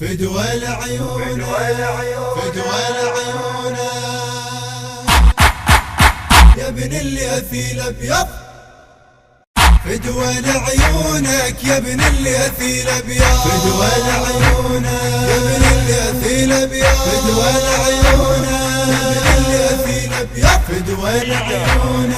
فدوى العيون فدوى العيون يا ابن اليثيل ابيض. فدوى لعيونك يا ابن اليثيل ابيض. فدوى العيون يا ابن اليثيل ابيض. فدوى العيون يا ابن اليثيل ابيض. فدوى العيون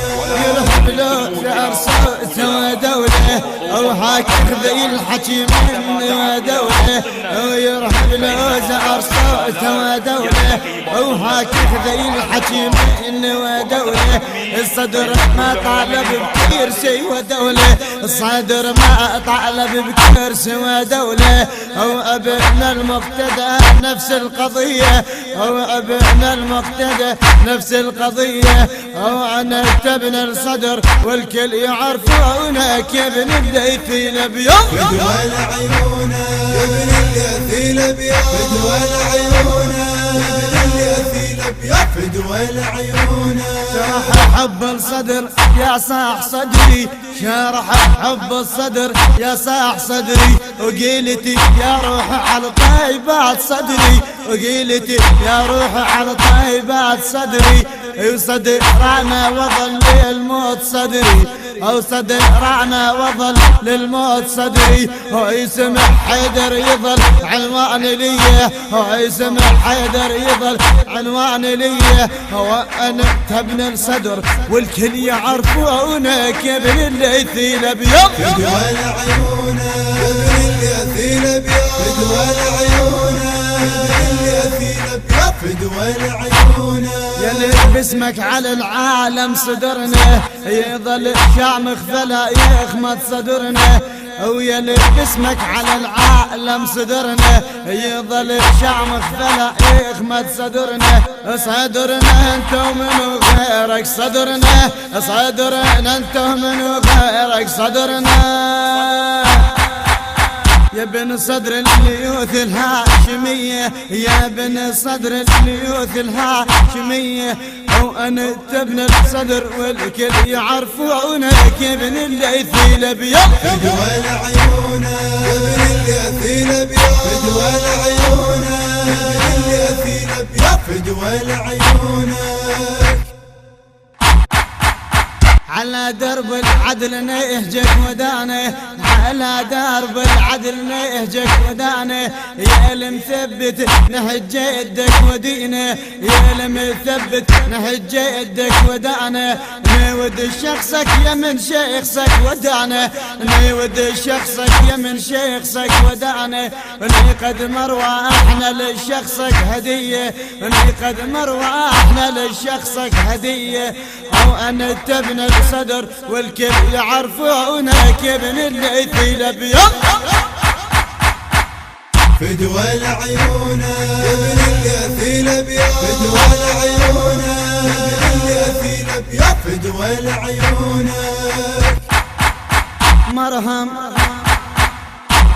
يرهب له شعر صوته ودوله او حاكم ذي الحكي من ودوله. ويرهب له شعر صوته ودوله او حاكم ذي الحكي من ودوله. الصدر ما طالب بكرسي ودوله. الصدر ما طالب بكرسي ودوله. او ابن المقتدى نفس القضية. او ابن المقتدى نفس القضية. او انا ابن الصدر والكل يعرفونك يا ابن اليثيل ابيض. فدوى العيون يا ابن اليثيل ابيض. فدوى العيون يا ابن اليثيل ابيض. فدوى العيون شرح حب الصدر يا صاح صدري. شرح حب الصدر يا صاح صدري. وقيلتي يا روح على طيبات صدري. وقيلتي يا روح على طيبات صدري. وصدر رانا وظل للموت صدري. او صدر رانا وظل للموت صدري. هو يسمع حيدر يظل عنوان ليه. هو يسمع حيدر يظل عنوان ليه. هو انا ابن الصدر والكل يعرفونك يا ابن اليثيل ابيض. فدوى العيون يا ابن اليثيل ابيض. فدوى العيون يا ابن اليثيل ابيض. فدوى العيون يا باسمك على العالم صدرنا. يظل شامخ فلا يخمد صدرنا. ويا باسمك على العالم صدرنا. يظل شامخ فلا يخمد صدرنا. صدرنا انت ومن غيرك صدرنا. صدرنا انت ومن غيرك صدرنا. يا بن صدر اليوث الهاشمية. يا بن صدر اليوث الهاشمية. او انا ابن الصدر والكل يعرفونك يا ابن اليثيل ابيض. فدوى العيون يا ابن اليثيل ابيض. فدوى العيون يا ابن اليثيل ابيض. فدوى العيون على درب العدل نهجك ودانه. على درب العدل نهجك ودانه. يا المثبت نهج يدك ودينه. يا المثبت نهج يدك ودانه. نود شخصك يا من شيخك ودانه. نود شخصك يا من شيخك ودانه. قد مرواحنا لشخصك هدية. قد مرواحنا لشخصك هدية. او انا ابن الصدر والكل يعرفونك يا ابن اليثيل ابيض. فدوى العيون يا ابن اليثيل ابيض. فدوى العيون يا ابن اليثيل ابيض. فدوى العيون مرهم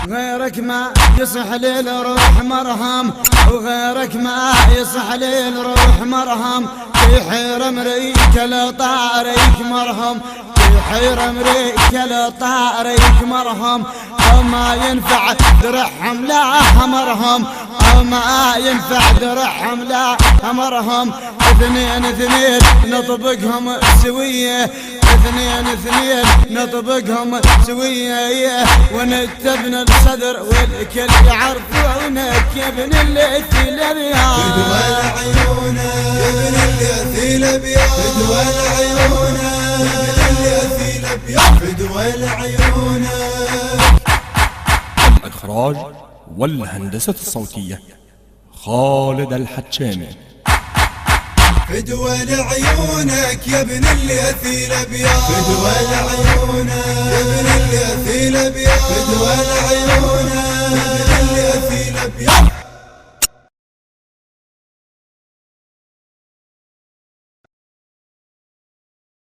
غيرك ما يصح للروح مرهم. وغيرك ما يصح للروح مرهم. في حير امريك لا طاريك مرهم. في حير امريك لا طاريك مرهم. او ما ينفع درعهم لا مرهم. او ما ينفع درعهم لا مرهم. اثنين اثنين نطبقهم سوية. اثنين اثنين نطبقهم سوية. ونتبن الصدر والكل يعرفونك يا ابن اليثيل ابيض. فدوى العيون يا ابن اليثيل ابيض. فدوى العيون يا ابن اليثيل ابيض. فدوى العيون. الإخراج والهندسة الصوتية خالد الحتشامي. فدوى لعيونك يا ابن اليثيل ابيض. فدوى العيون يا ابن اليثيل ابيض. فدوى العيون يا ابن اليثيل ابيض.